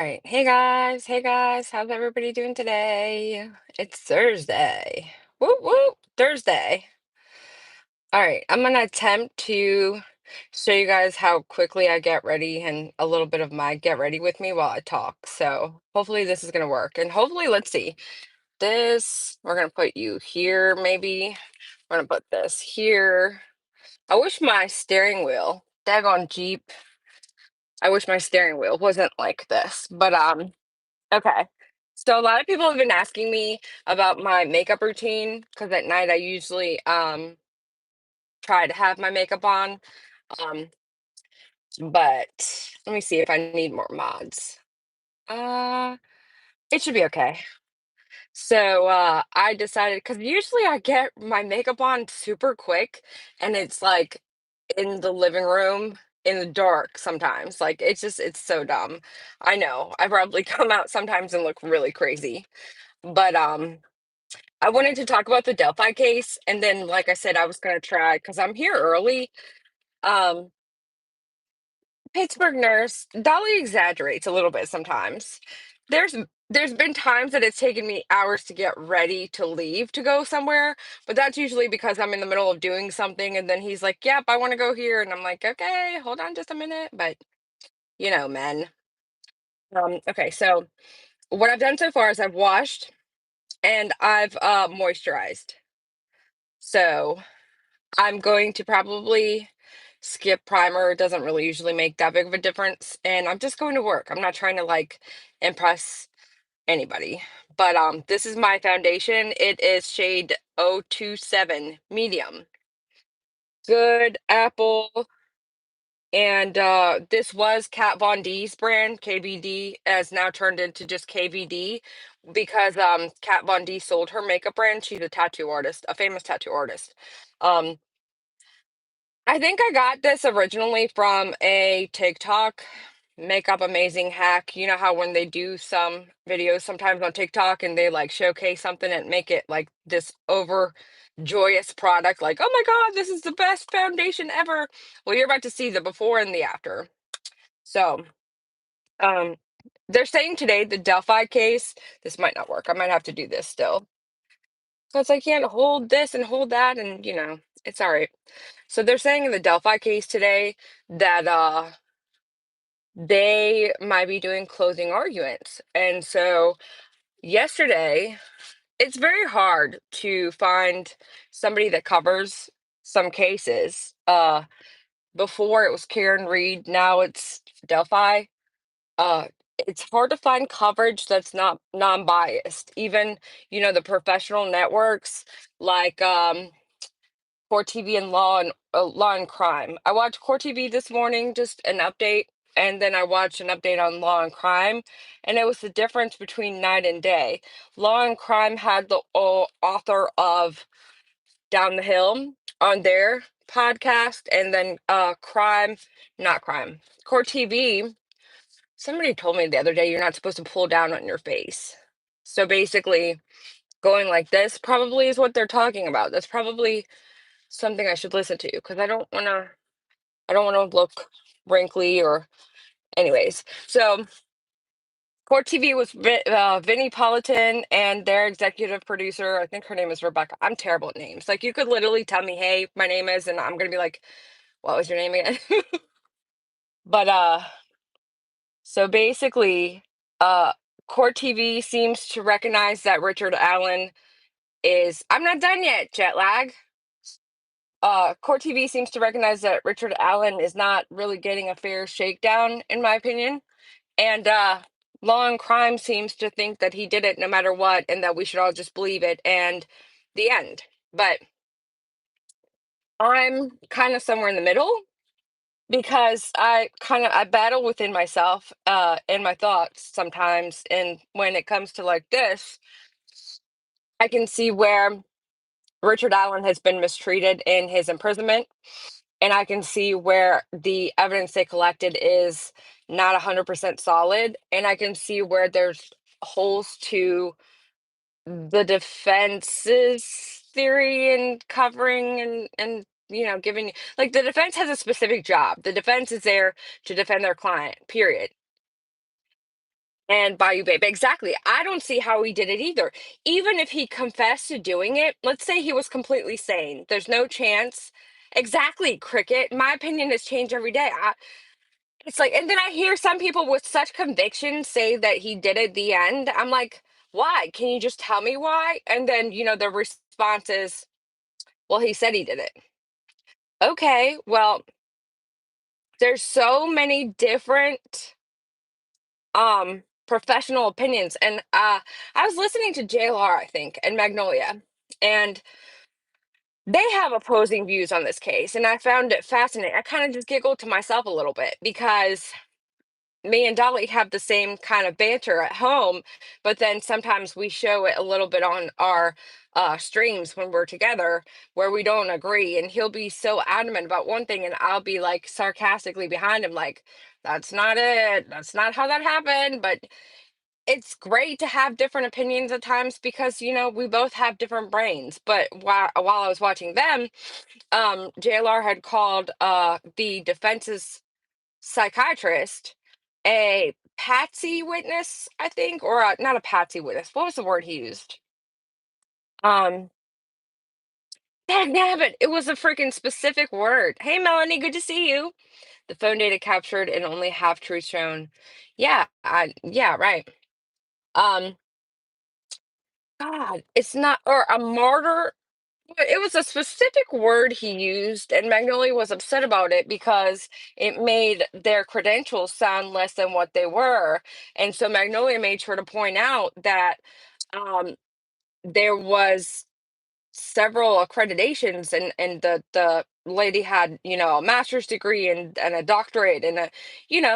All right. Hey guys. Hey guys. How's everybody doing today? It's Thursday. Whoop whoop. Thursday. All right. I'm going to attempt to show you guys how quickly I get ready and a little bit of my get ready with me while I talk. So hopefully this is going to work. And hopefully, let's see. We're going to put you here maybe. We're going to put this here. I wish my steering wheel, daggone Jeep, I wish my steering wheel wasn't like this. Okay. So a lot of people have been asking me about my makeup routine because at night I usually try to have my makeup on. Um but let me see if I need more mods. Uh it should be okay. So I decided because usually I get my makeup on super quick and it's like in the living room in the dark sometimes. Like it's so dumb. I know. I probably come out sometimes and look really crazy. But I wanted to talk about the Delphi case, and then, like I said, I was gonna try because I'm here early. Um, Pittsburgh nurse, Dolly exaggerates a little bit sometimes. There's there's been times that it's taken me hours to get ready to leave to go somewhere, but that's usually because I'm in the middle of doing something, and then he's like, "Yep, I want to go here," and I'm like, "Okay, hold on just a minute." But men. Okay, so what I've done so far is I've washed and I've moisturized. So I'm going to probably skip primer. It doesn't really usually make that big of a difference. And I'm just going to work. I'm not trying to like impress anybody. But this is my foundation. It is shade 027 medium. Good apple. And this was Kat Von D's brand. KVD has now turned into just KVD because Kat Von D sold her makeup brand. She's a tattoo artist, a famous tattoo artist. Um I think I got this originally from a TikTok makeup amazing hack. You know how when they do some videos sometimes on TikTok and they like showcase something and make it like this over joyous product, like, oh my God, this is the best foundation ever. Well, you're about to see the before and the after. So, um, they're saying today the Delphi case, this might not work. I might have to do this still. Because I can't hold this and hold that, and it's all right. So they're saying in the Delphi case today that they might be doing closing arguments. And so yesterday, it's very hard to find somebody that covers some cases. Before it was Karen Reed, now it's Delphi. Uh it's hard to find coverage that's not non-biased. Even, the professional networks like Court TV and Law and Crime. I watched Court TV this morning, just an update, and then I watched an update on Law and Crime, and it was the difference between night and day. Law and Crime had the author of Down the Hill on their podcast, and then not Crime, Court TV. Somebody told me the other day you're not supposed to pull down on your face. So basically, going like this probably is what they're talking about. That's probably something I should listen to because I don't want to look wrinkly or anyways. So Court TV was Vinnie Politan and their executive producer. I think her name is Rebecca. I'm terrible at names. Like you could literally tell me, "Hey, my name is," and I'm gonna be like, "What was your name again?" But so basically, uh, Court TV seems to recognize that Richard Allen is. I'm not done yet. Jet lag. Court TV seems to recognize that Richard Allen is not really getting a fair shakedown, in my opinion. And Law and Crime seems to think that he did it no matter what, and that we should all just believe it. And the end. But I'm kind of somewhere in the middle because I battle within myself, and my thoughts sometimes. And when it comes to like this, I can see where Richard Allen has been mistreated in his imprisonment, and I can see where the evidence they collected is not 100% solid, and I can see where there's holes to the defense's theory and covering and giving, like, the defense has a specific job. The defense is there to defend their client, period. And Bayou Babe, exactly. I don't see how he did it either. Even if he confessed to doing it, let's say he was completely sane. There's no chance. Exactly, Cricket. My opinion has changed every day. It's like, and then I hear some people with such conviction say that he did it at the end. I'm like, why? Can you just tell me why? And then, the response is, well, he said he did it. Okay, well, there's so many different professional opinions. And I was listening to JLR, I think, and Magnolia, and they have opposing views on this case. And I found it fascinating. I kind of just giggled to myself a little bit because me and Dolly have the same kind of banter at home, but then sometimes we show it a little bit on our streams when we're together where we don't agree. And he'll be so adamant about one thing, and I'll be like sarcastically behind him, like, that's not it. That's not how that happened. But it's great to have different opinions at times because we both have different brains. But while I was watching them, JLR had called the defense's psychiatrist a patsy witness, I think, or not a patsy witness. What was the word he used? Um, Dang it, it was a freaking specific word. Hey, Melanie, good to see you. The phone data captured and only half truth shown. Yeah, right. Um, God, it's not, or a martyr. But it was a specific word he used, and Magnolia was upset about it because it made their credentials sound less than what they were. And so Magnolia made sure to point out that um, there was several accreditations, and the lady had a master's degree and a doctorate and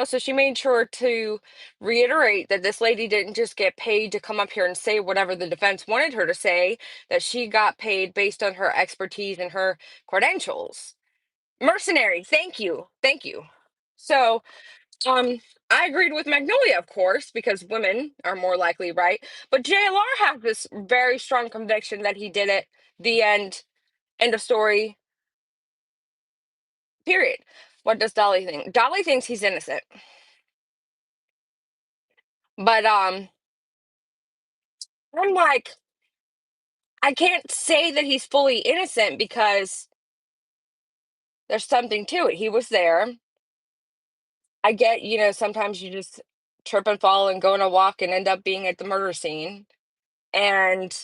so she made sure to reiterate that this lady didn't just get paid to come up here and say whatever the defense wanted her to say, that she got paid based on her expertise and her credentials. Mercenary, thank you. So um I agreed with Magnolia, of course, because women are more likely, right? But JLR has this very strong conviction that he did it. The end of story, period. What does Dolly think? Dolly thinks he's innocent. But I'm like, I can't say that he's fully innocent because there's something to it. He was there. I get, sometimes you just trip and fall and go on a walk and end up being at the murder scene. And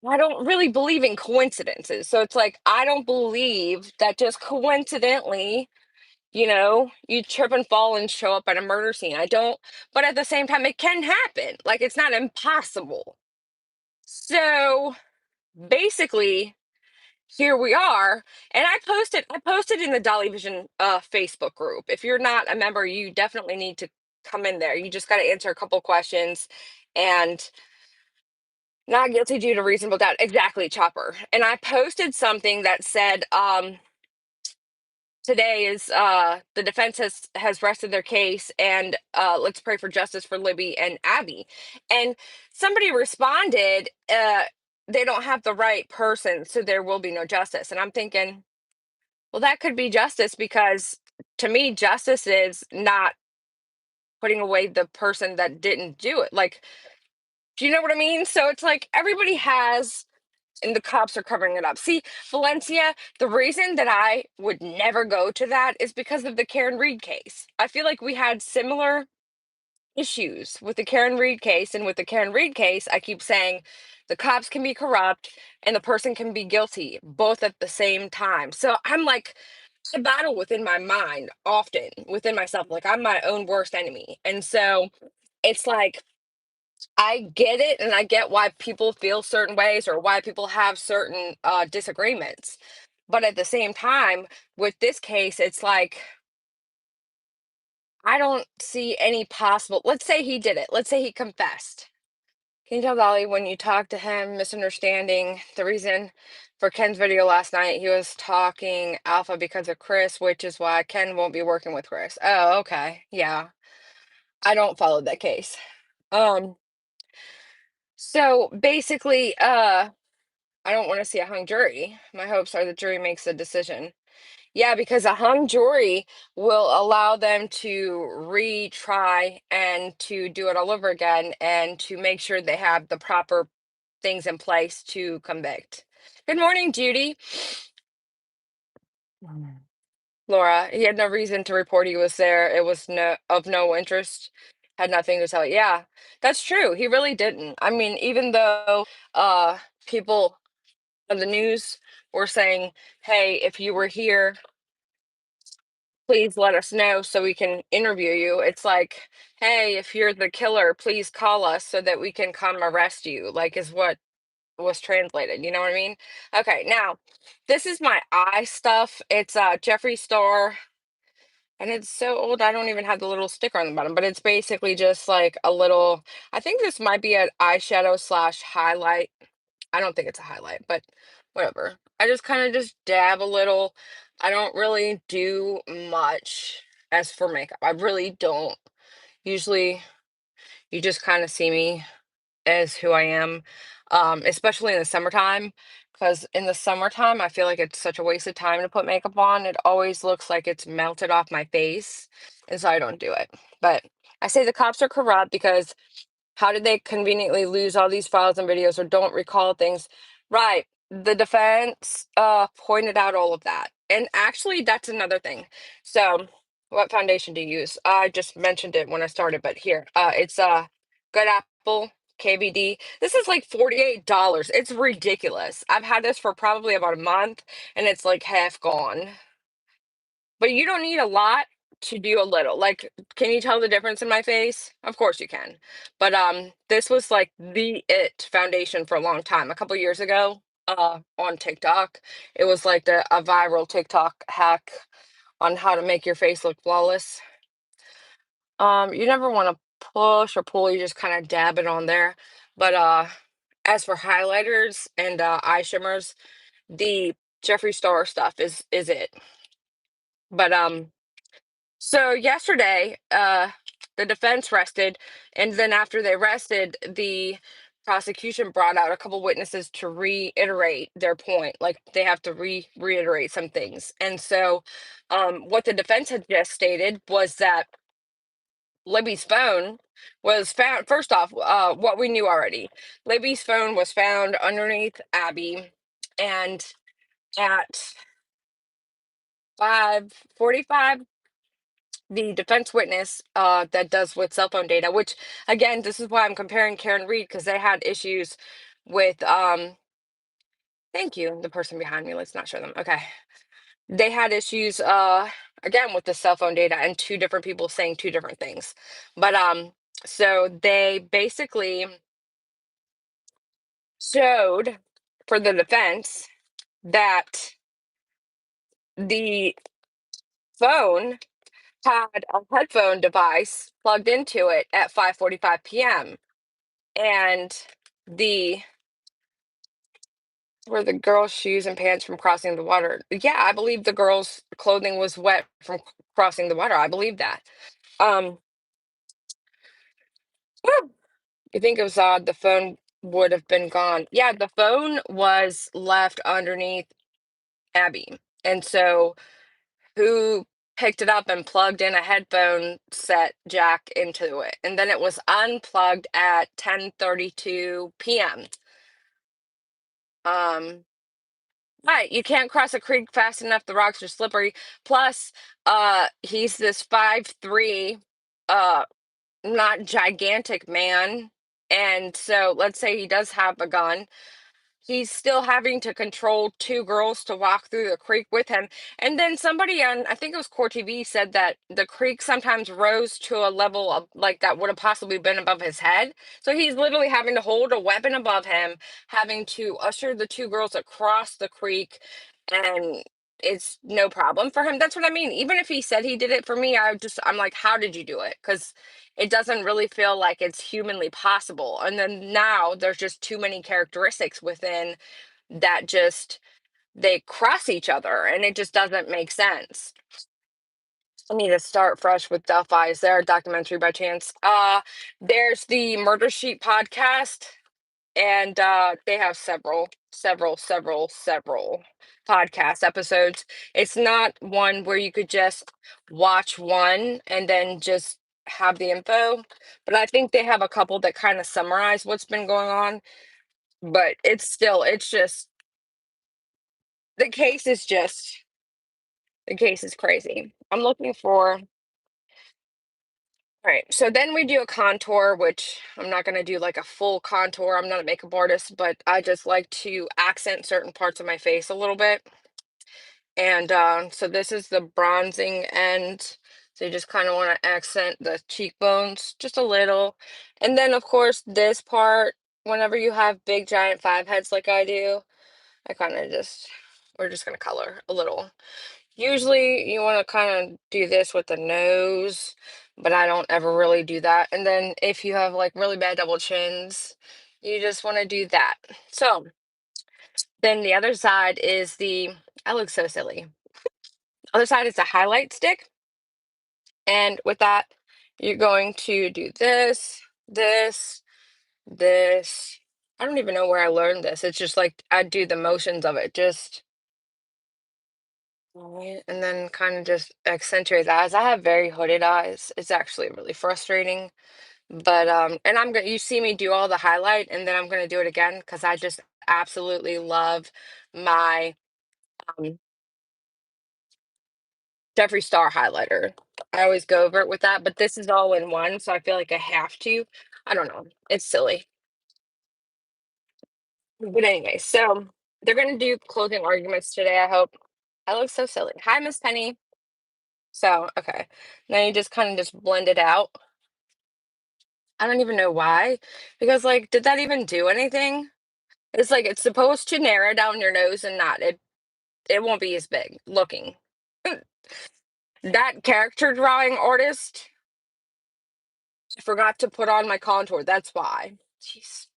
I don't really believe in coincidences. So it's like, I don't believe that just coincidentally, you trip and fall and show up at a murder scene. I don't, but at the same time, it can happen. Like, it's not impossible. So basically, here we are. And I posted in the Dolly Vision Facebook group. If you're not a member, you definitely need to come in there. You just got to answer a couple questions and not guilty due to reasonable doubt. Exactly, Chopper. And I posted something that said, today is the defense has rested their case, and let's pray for justice for Libby and Abby. And somebody responded, they don't have the right person, so there will be no justice. And I'm thinking, well, that could be justice, because to me justice is not putting away the person that didn't do it. Like, do you know what I mean? So it's like everybody has, and the cops are covering it up. See, Valencia, the reason that I would never go to that is because of the Karen Reed case. I feel like we had similar issues with the Karen Reed case, and with the Karen Reed case, I keep saying the cops can be corrupt and the person can be guilty both at the same time. So I'm like, I battle within my mind often, within myself, like I'm my own worst enemy. And so it's like, I get it, and I get why people feel certain ways or why people have certain disagreements. But at the same time, with this case, it's like, I don't see any possible. Let's say he did it. Let's say he confessed. Can you tell Dolly when you talk to him, misunderstanding the reason for Ken's video last night? He was talking alpha because of Chris, which is why Ken won't be working with Chris. Oh, okay. Yeah. I don't follow that case. Um, so basically, I don't want to see a hung jury. My hopes are the jury makes a decision. Yeah, because a hung jury will allow them to retry and to do it all over again and to make sure they have the proper things in place to convict. Good morning, Judy. Mm. Laura, he had no reason to report he was there. It was no interest, had nothing to tell. Yeah, that's true. He really didn't. I mean, even though people on the news were saying, "Hey, if you were here, please let us know so we can interview you." It's like, "Hey, if you're the killer, please call us so that we can come arrest you." Like, is what was translated. You know what I mean? Okay, now this is my eye stuff. It's Jeffree Star, and it's so old I don't even have the little sticker on the bottom, but it's basically just like a little, I think this might be an eyeshadow slash highlight. I don't think it's a highlight, but whatever. I just kind of just dab a little. I don't really do much as for makeup. I really don't. Usually you just kind of see me as who I am, especially in the summertime. Because in the summertime, I feel like it's such a waste of time to put makeup on. It always looks like it's melted off my face, and so I don't do it. But I say the cops are corrupt because how did they conveniently lose all these files and videos or don't recall things? Right. The defense pointed out all of that. And actually, that's another thing. So, what foundation do you use? I just mentioned it when I started, but here, it's Good Apple KVD. This is like $48. It's ridiculous. I've had this for probably about a month, and it's like half gone. But you don't need a lot to do a little. Like, can you tell the difference in my face? Of course you can. But this was like the it foundation for a long time. A couple years ago, on TikTok, it was like a viral TikTok hack on how to make your face look flawless. You never want to push or pull, you just kind of dab it on there. But as for highlighters and eye shimmers, the Jeffree Star stuff is it. But so yesterday, the defense rested, and then after they rested, the prosecution brought out a couple witnesses to reiterate their point. Like they have to reiterate some things. And so, what the defense had just stated was that Libby's phone was found. First off, what we knew already, Libby's phone was found underneath Abby, and at 5:45 the defense witness that does with cell phone data, which again, this is why I'm comparing Karen Reed because they had issues with thank you, the person behind me, let's not show them. Okay. They had issues again with the cell phone data and two different people saying two different things. But so they basically showed for the defense that the phone had a headphone device plugged into it at 5:45 p.m. and the were the girls' shoes and pants from crossing the water. Yeah, I believe the girls' clothing was wet from crossing the water. I believe that. Um, whew, you think it was odd the phone would have been gone. Yeah, the phone was left underneath Abby. And so who picked it up and plugged in a headphone set jack into it. And then it was unplugged at 10:32 p.m. Um, Right, you can't cross a creek fast enough, the rocks are slippery. Plus, he's this 5'3", uh, not gigantic man, and so let's say he does have a gun, he's still having to control two girls to walk through the creek with him. And then somebody on, I think it was Core TV, said that the creek sometimes rose to a level of like that would have possibly been above his head. So he's literally having to hold a weapon above him, having to usher the two girls across the creek, and it's no problem for him. That's what I mean. Even if he said he did it for me, I'm like, how did you do it? Because it doesn't really feel like it's humanly possible. And then now there's just too many characteristics within that just they cross each other and it just doesn't make sense. I need to start fresh with Delphi. Is there a documentary by chance? There's the Murder Sheet podcast, and they have several. several podcast episodes. It's not one where you could just watch one and then just have the info, but I think they have a couple that kind of summarize what's been going on. But it's just the case is just the case is crazy. I'm looking for All right, so then we do a contour, which I'm not going to do like a full contour. I'm not a makeup artist, but I just like to accent certain parts of my face a little bit. And so this is the bronzing end. So you just kind of want to accent the cheekbones just a little. And then, of course, this part, whenever you have big giant five heads like I do, we're just going to color a little. Usually you want to kind of do this with the nose, but I don't ever really do that. And then if you have like really bad double chins, you just want to do that. So then the other side is I look so silly. Other side is the highlight stick. And with that, you're going to do this. I don't even know where I learned this. It's just like I do the motions of it. Just Right, and then kind of just accentuate the eyes. I have very hooded eyes. It's actually really frustrating. But and you see me do all the highlight and then I'm gonna do it again because I just absolutely love my um Jeffree Star highlighter. I always go over it with that, but this is all in one, so I feel like I have to. I don't know. It's silly. But anyway, so they're gonna do closing arguments today, I hope. I look so silly. Hi, Miss Penny. So, okay. Now you just kind of just blend it out. I don't even know why, because, like, did that even do anything? It's like it's supposed to narrow down your nose and not. It won't be as big looking. That character drawing artist forgot to put on my contour. That's why. Jeez.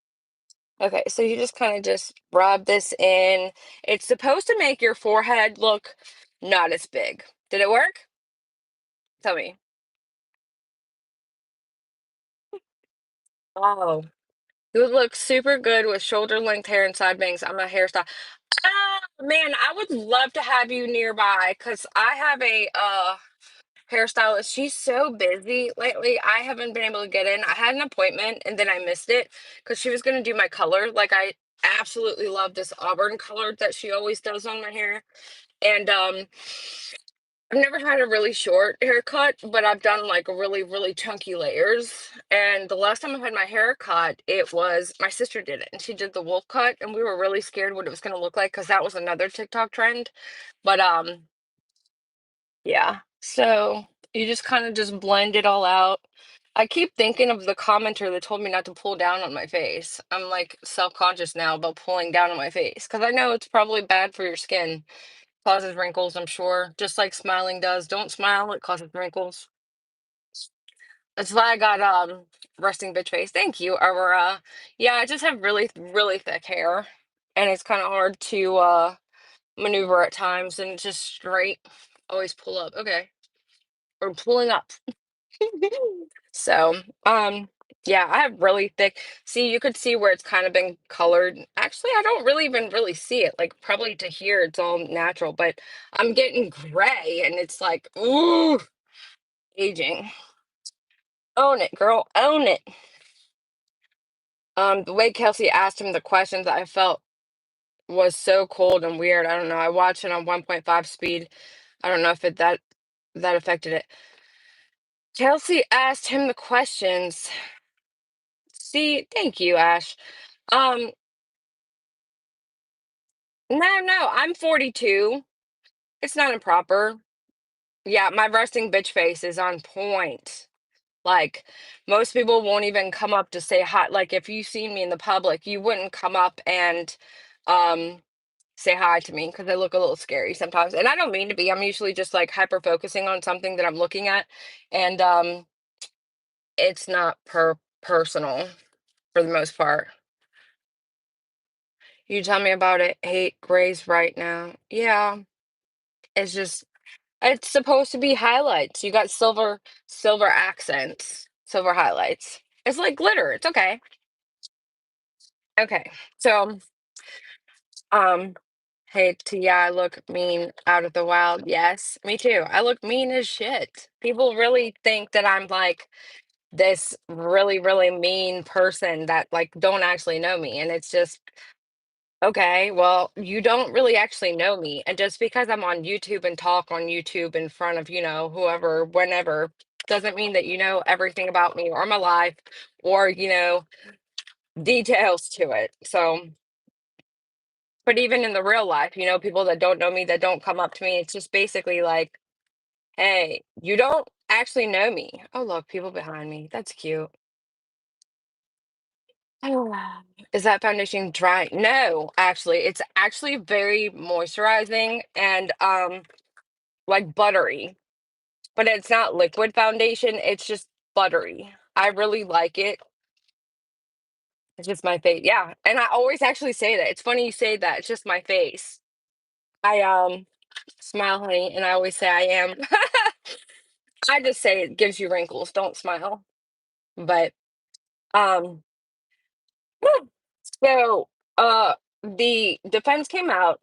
Okay, so you just kind of just rub this in. It's supposed to make your forehead look not as big. Did it work? Tell me. Oh, you would look super good with shoulder length hair and side bangs. I'm a hairstyle. Ah, man, I would love to have you nearby because I have a hairstylist. She's so busy lately. I haven't been able to get in. I had an appointment and then I missed it because she was going to do my color. Like I absolutely love this auburn color that she always does on my hair. And I've never had a really short haircut, but I've done like really chunky layers. And the last time I had my hair cut, it was my sister did it and she did the wolf cut and we were really scared what it was going to look like because that was another TikTok trend. But yeah. So you just kind of just blend it all out. I keep thinking of the commenter that told me not to pull down on my face. I'm like self-conscious now about pulling down on my face because I know it's probably bad for your skin. Causes wrinkles, I'm sure, just like smiling does. Don't smile, it causes wrinkles. That's why I got resting bitch face. Thank you, Aurora. Yeah, I just have really thick hair and it's kind of hard to maneuver at times and it's just straight. Always pull up. Okay. Or pulling up. So, yeah, I have really thick. See, you could see where it's kind of been colored. Actually, I don't really even really see it. Like probably to here, it's all natural, but I'm getting gray, and it's like, ooh, aging. Own it, girl, own it. The way Kelsey asked him the questions, I felt was so cold and weird. I don't know. I watched it on 1.5 speed. I don't know if that affected it. Kelsey asked him the questions. See, thank you, Ash. Um, no, I'm 42. It's not improper. Yeah, my resting bitch face is on point. Like, most people won't even come up to say hi. Like, if you see me in the public, you wouldn't come up and um say hi to me because I look a little scary sometimes. And I don't mean to be. I'm usually just like hyper focusing on something that I'm looking at. And it's not personal for the most part. You tell me about it. Hate grays right now. Yeah, it's just it's supposed to be highlights. You got silver accents, silver highlights. It's like glitter. It's okay. Okay. So Um, hey, yeah, I look mean out of the wild. Yes, me too. I look mean as shit. People really think that I'm like this really, really mean person that like don't actually know me. And it's just, okay, well, you don't really actually know me. And just because I'm on YouTube and talk on YouTube in front of, whoever, whenever, doesn't mean that you know everything about me or my life or, details to it. So, but even in the real life, people that don't know me, that don't come up to me, it's just basically like, hey, you don't actually know me. Oh, look, people behind me. That's cute. Is that foundation dry? No, actually, it's actually very moisturizing and like buttery, but it's not liquid foundation, it's just buttery. I really like it. It's just my face. Yeah, and I always actually say that. It's funny you say that. It's just my face. I smile, honey, and I always say I am. I just say it gives you wrinkles. Don't smile. But um so the defense came out.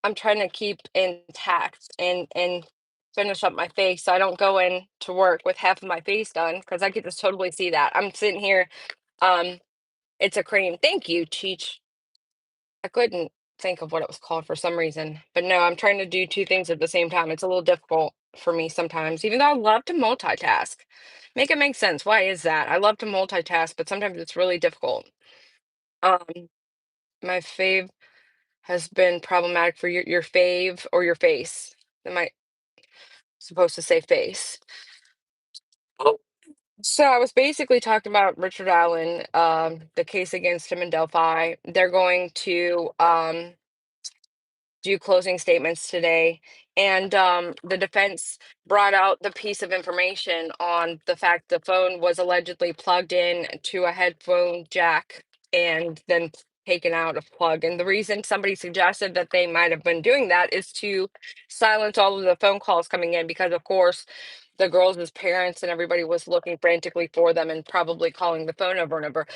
I'm trying to keep intact and finish up my face so I don't go in to work with half of my face done because I could just totally see that. I'm sitting here. Um, it's a cream. Thank you, Cheech. I couldn't think of what it was called for some reason. But no, I'm trying to do two things at the same time. It's a little difficult for me sometimes, even though I love to multitask. Make it make sense. Why is that? I love to multitask, but sometimes it's really difficult. Um, my fave has been problematic for your fave or your face. Am I supposed to say face? Oh. So I was basically talking about Richard Allen, the case against him in Delphi. They're going to do closing statements today. And the defense brought out the piece of information on the fact the phone was allegedly plugged in to a headphone jack and then taken out of plug. And the reason somebody suggested that they might have been doing that is to silence all of the phone calls coming in because, of course, the girls' parents and everybody was looking frantically for them and probably calling the phone over and over.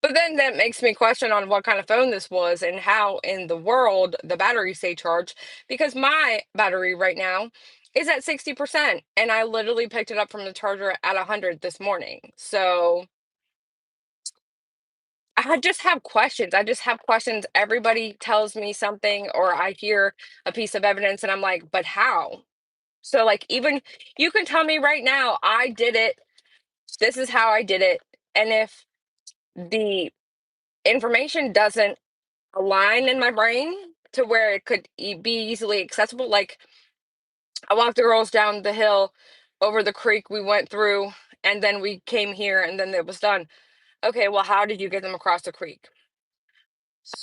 But then that makes me question on what kind of phone this was and how in the world the battery stay charged because my battery right now is at 60% and I literally picked it up from the charger at 100 this morning. So just have questions. I just have questions. Everybody tells me something or I hear a piece of evidence and I'm like, but how? So like even you can tell me right now, I did it. This is how I did it. And if the information doesn't align in my brain to where it could be easily accessible. Like I walked the girls down the hill over the creek we went through, and then we came here, and then it was done. Okay, well, how did you get them across the creek?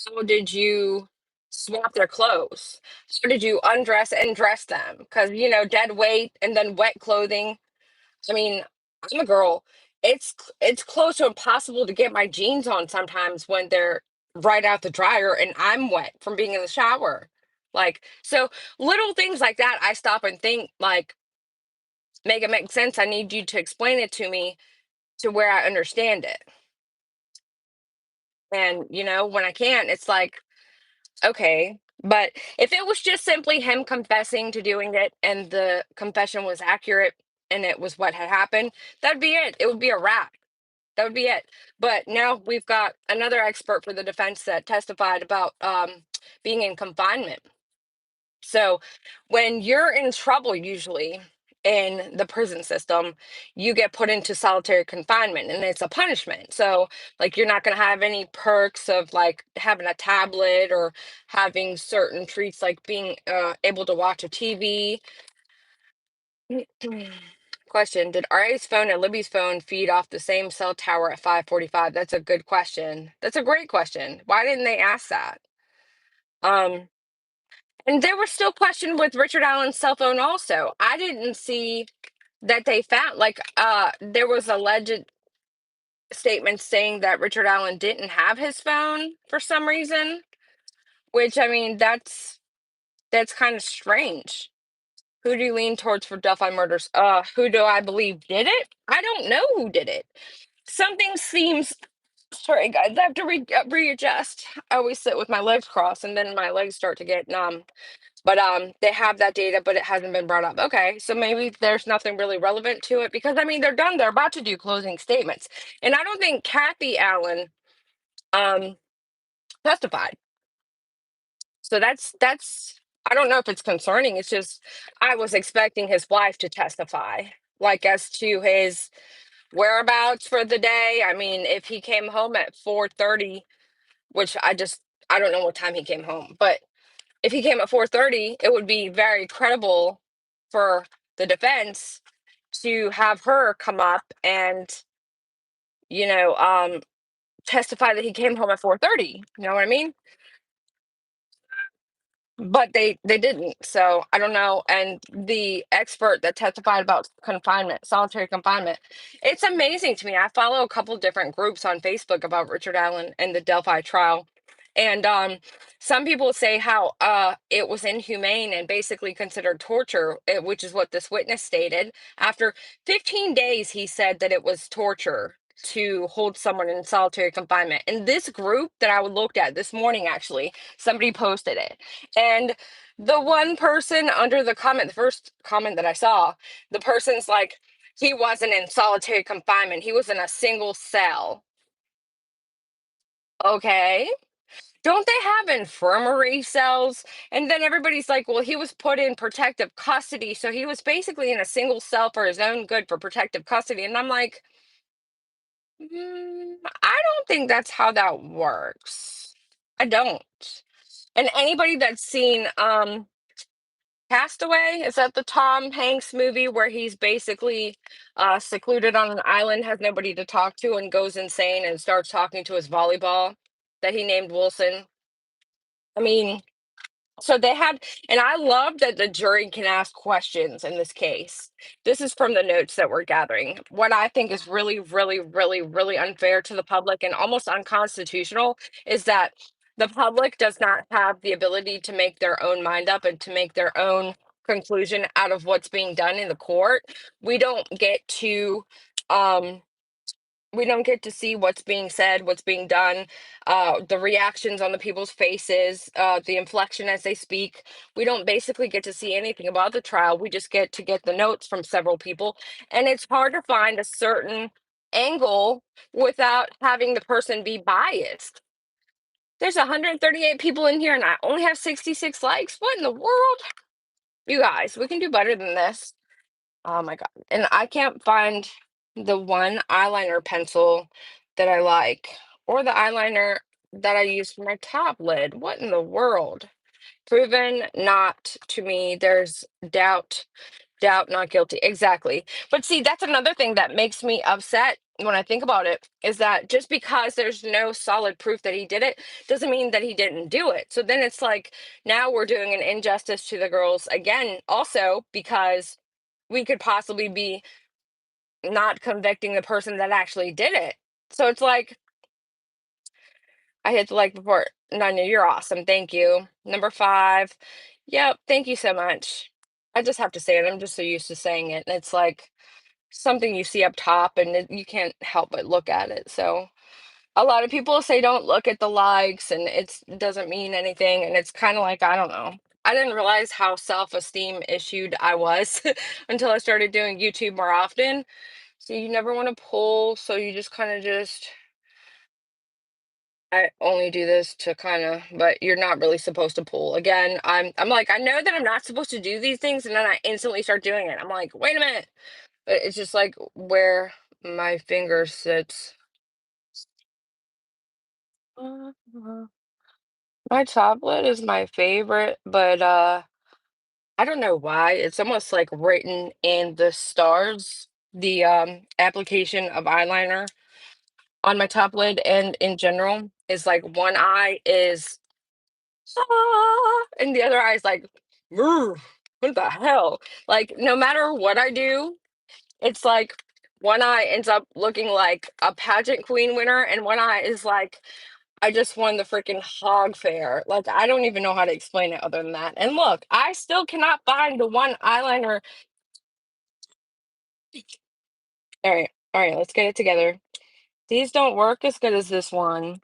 How did you swap their clothes? How did you undress and dress them? Because dead weight and then wet clothing. I mean, I'm a girl. It's close to impossible to get my jeans on sometimes when they're right out the dryer and I'm wet from being in the shower. Like, so little things like that, I stop and think, like, make it make sense. I need you to explain it to me to where I understand it. And, when I can't, it's like, okay. But if it was just simply him confessing to doing it and the confession was accurate and it was what had happened, that'd be it. It would be a wrap. That would be it. But now we've got another expert for the defense that testified about being in confinement. So when you're in trouble, usually in the prison system, you get put into solitary confinement and it's a punishment. So, like, you're not going to have any perks of like having a tablet or having certain treats like being able to watch a TV. Question: did Ari's phone and Libby's phone feed off the same cell tower at 5:45? That's a good question. That's a great question. Why didn't they ask that? Um, and there was still question with Richard Allen's cell phone also. I didn't see that they found like there was alleged statements saying that Richard Allen didn't have his phone for some reason, which I mean that's kind of strange. Who do you lean towards for Delphi murders? Who do I believe did it? I don't know who did it. Something seems Sorry, guys. I have to readjust. I always sit with my legs crossed, and then my legs start to get numb. But they have that data, but it hasn't been brought up. Okay, so maybe there's nothing really relevant to it because I mean they're done. They're about to do closing statements, and I don't think Kathy Allen um testified. So that's I don't know if it's concerning. It's just I was expecting his wife to testify, like as to his whereabouts for the day. I mean, if he came home at 4:30, which I don't know what time he came home, but if he came at 4:30, it would be very credible for the defense to have her come up and, you know, testify that he came home at 4:30. You know what I mean? But they didn't, so I don't know. And the expert that testified about confinement, solitary confinement, it's amazing to me. I follow a couple different groups on Facebook about Richard Allen and the Delphi trial. And some people say how it was inhumane and basically considered torture, which is what this witness stated. After 15 days, he said that it was torture to hold someone in solitary confinement. And this group that I looked at this morning, actually, somebody posted it, and the one person under the comment, the first comment that I saw, the person's like, he wasn't in solitary confinement. He was in a single cell. Okay. Don't they have infirmary cells? And then everybody's like, well, he was put in protective custody. So he was basically in a single cell for his own good for protective custody. And I'm like, I don't think that's how that works. I don't. And anybody that's seen Castaway, is that the Tom Hanks movie where he's basically secluded on an island, has nobody to talk to, and goes insane and starts talking to his volleyball that he named Wilson? I mean, so they had, and I love that the jury can ask questions in this case. This is from the notes that we're gathering. What I think is really, really, really, really unfair to the public and almost unconstitutional is that the public does not have the ability to make their own mind up and to make their own conclusion out of what's being done in the court. We don't get to um we don't get to see what's being said, what's being done, the reactions on the people's faces, the inflection as they speak. We don't basically get to see anything about the trial. We just get to get the notes from several people. And it's hard to find a certain angle without having the person be biased. There's 138 people in here and I only have 66 likes. What in the world? You guys, we can do better than this. Oh my god. And I can't find the one eyeliner pencil that I like or the eyeliner that I use for my top lid. What in the world? Proven not to me. There's doubt, doubt, not guilty. Exactly. But see, that's another thing that makes me upset when I think about it is that just because there's no solid proof that he did it doesn't mean that he didn't do it. So then it's like now we're doing an injustice to the girls again, also because we could possibly be not convicting the person that actually did it. So it's like, I hit the like before. Nanya, you're awesome. Thank you. Number 5. Yep. Thank you so much. I just have to say it. I'm just so used to saying it. And it's like something you see up top and you can't help but look at it. So a lot of people say don't look at the likes and it doesn't mean anything. And it's kind of like, I don't know. I didn't realize how self-esteem issued I was until I started doing YouTube more often. So you never want to pull, so you just kind of just I only do this to kind of, but you're not really supposed to pull. Again, I'm like, I know that I'm not supposed to do these things, and then I instantly start doing it. I'm like, wait a minute. But it's just like where my finger sits. Uh, My tablet is my favorite, but I don't know why. It's almost like written in the stars, the application of eyeliner on my top lid and in general is like one eye is and the other eye is like "Brr, what the hell?" Like no matter what I do, it's like one eye ends up looking like a pageant queen winner and one eye is like I just won the freaking hog fair. Like I don't even know how to explain it other than that. And look, I still cannot find the one eyeliner. All right, let's get it together. These don't work as good as this one.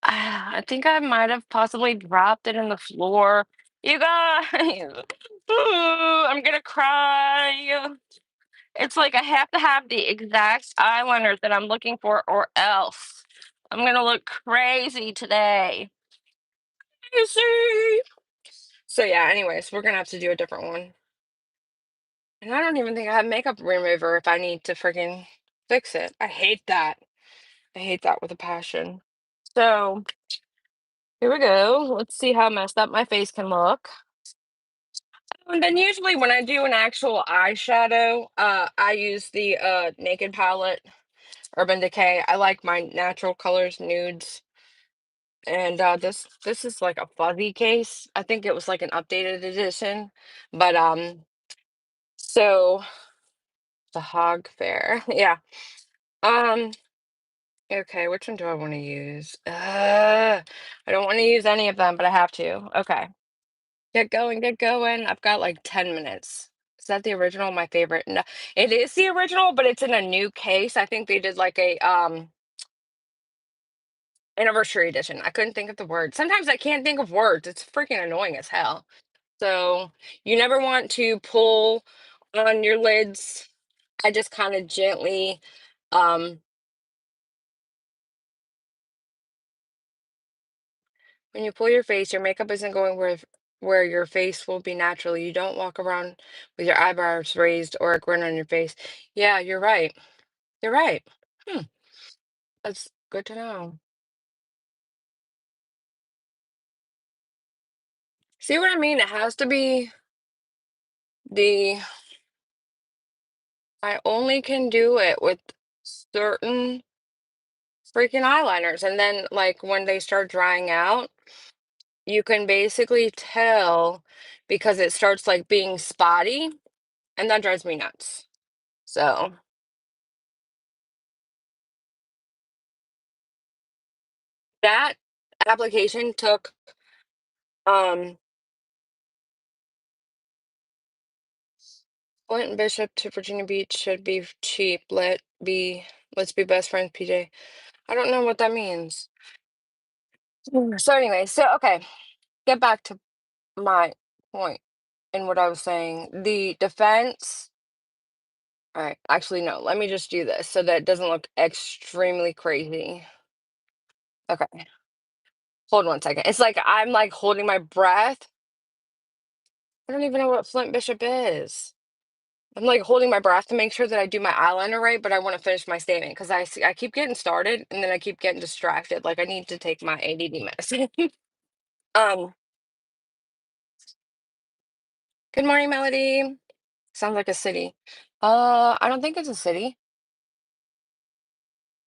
I think I might have possibly dropped it in the floor. You guys, ooh, I'm gonna cry. It's like I have to have the exact eyeliner that I'm looking for, or else I'm gonna look crazy today. You see? So yeah, anyways, we're gonna have to do a different one. And I don't even think I have makeup remover if I need to freaking fix it. I hate that. I hate that with a passion. So here we go. Let's see how messed up my face can look. And then usually when I do an actual eyeshadow, I use the Naked palette, Urban Decay. I like my natural colors, nudes. And this is like a fuzzy case. I think it was like an updated edition. But so the Hog Fair. Yeah. Um okay, which one do I want to use? I don't want to use any of them, but I have to. Okay. Get going, get going. I've got like 10 minutes. Is that the original? My favorite? No, it is the original, but it's in a new case. I think they did like a anniversary edition. I couldn't think of the word. Sometimes I can't think of words. It's freaking annoying as hell. So you never want to pull on your lids. I just kind of gently um when you pull your face, your makeup isn't going where your face will be naturally. You don't walk around with your eyebrows raised or a grin on your face. Yeah, you're right. You're right. Hmm, that's good to know. See what I mean? It has to be the I only can do it with certain freaking eyeliners. And then like when they start drying out, you can basically tell because it starts like being spotty, and that drives me nuts. So that application took Flint and Bishop to Virginia Beach should be cheap. Let's be best friends, PJ. I don't know what that means. So anyway, so okay, get back to my point and what I was saying. The defense. All right, actually no. Let me just do this so that it doesn't look extremely crazy. Okay, hold 1 second. It's like I'm like holding my breath. I don't even know what Flint Bishop is. I'm like holding my breath to make sure that I do my eyeliner right, but I want to finish my statement because I keep getting started and then I keep getting distracted. Like I need to take my ADD medicine. um, Good morning, Melody. Sounds like a city. I don't think it's a city.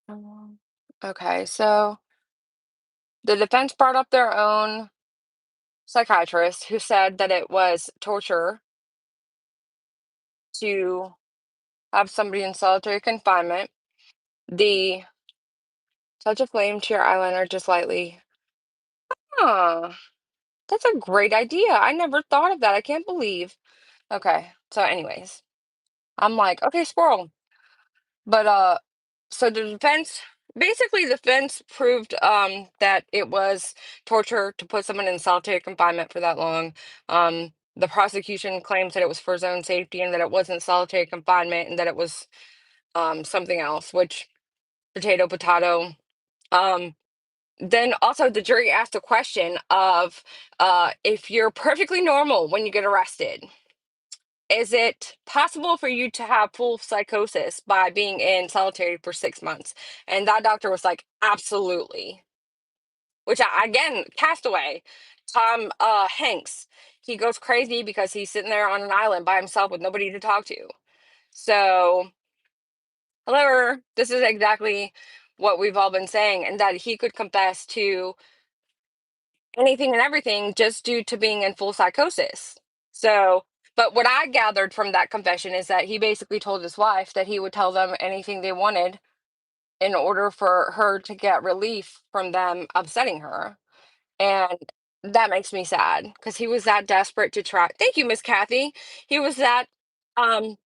Um, okay, so the defense brought up their own psychiatrist who said that it was torture to have somebody in solitary confinement. The touch a flame to your eyeliner just lightly. Huh. That's a great idea. I never thought of that. I can't believe. Okay. So anyways, I'm like, okay, squirrel. But so the defense basically the defense proved that it was torture to put someone in solitary confinement for that long. The prosecution claims that it was for his own safety and that it wasn't solitary confinement and that it was something else, which potato potato. Um then also the jury asked a question of if you're perfectly normal when you get arrested, is it possible for you to have full psychosis by being in solitary for 6 months? And that doctor was like, absolutely. Which again, Castaway, Tom Hanks, he goes crazy because he's sitting there on an island by himself with nobody to talk to. So, hello, this is exactly what we've all been saying, and that he could confess to anything and everything just due to being in full psychosis. So, but what I gathered from that confession is that he basically told his wife that he would tell them anything they wanted in order for her to get relief from them upsetting her. And that makes me sad because he was that desperate to try. Thank you, Miss Kathy. He was that um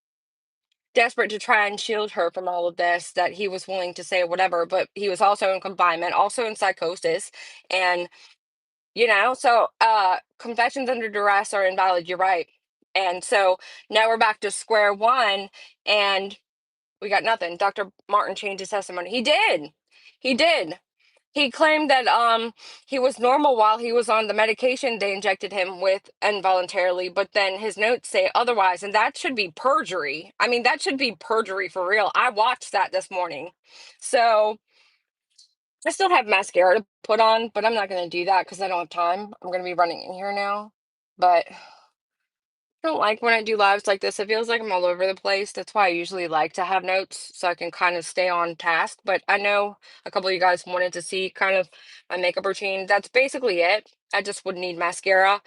desperate to try and shield her from all of this, that he was willing to say whatever, but he was also in confinement, also in psychosis, and so confessions under duress are invalid. You're right. And so now we're back to square one, and we got nothing. Dr. Martin changed his testimony. He did. He did. He claimed that he was normal while he was on the medication they injected him with involuntarily, but then his notes say otherwise, and that should be perjury. I mean, that should be perjury for real. I watched that this morning. So I still have mascara to put on, but I'm not going to do that because I don't have time. I'm going to be running in here now. But I don't like when I do lives like this. It feels like I'm all over the place. That's why I usually like to have notes so I can kind of stay on task. But I know a couple of you guys wanted to see kind of my makeup routine. That's basically it. I just would need mascara.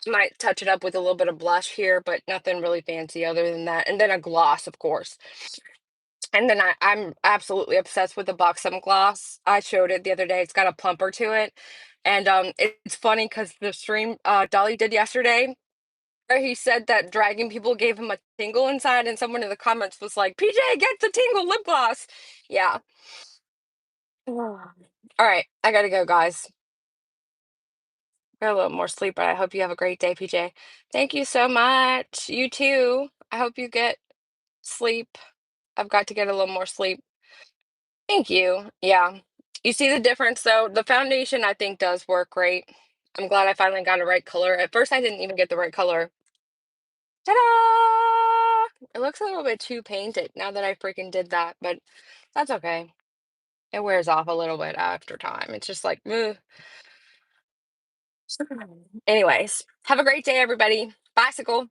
I might touch it up with a little bit of blush here, but nothing really fancy other than that. And then a gloss, of course. And then I'm absolutely obsessed with the Buxom gloss. I showed it the other day. It's got a plumper to it. And it's funny because the stream Dolly did yesterday, where he said that dragging people gave him a tingle inside, and someone in the comments was like, PJ, get the tingle lip gloss. Yeah. All right, I gotta go, guys. Got a little more sleep, but I hope you have a great day, PJ. Thank you so much. You too. I hope you get sleep. I've got to get a little more sleep. Thank you. Yeah. You see the difference though? The foundation I think does work great. I'm glad I finally got a right color. At first I didn't even get the right color. Ta-da! It looks a little bit too painted now that I freaking did that, but that's okay. It wears off a little bit after time. It's just like, "Ugh." Anyways, have a great day, everybody. Bicycle.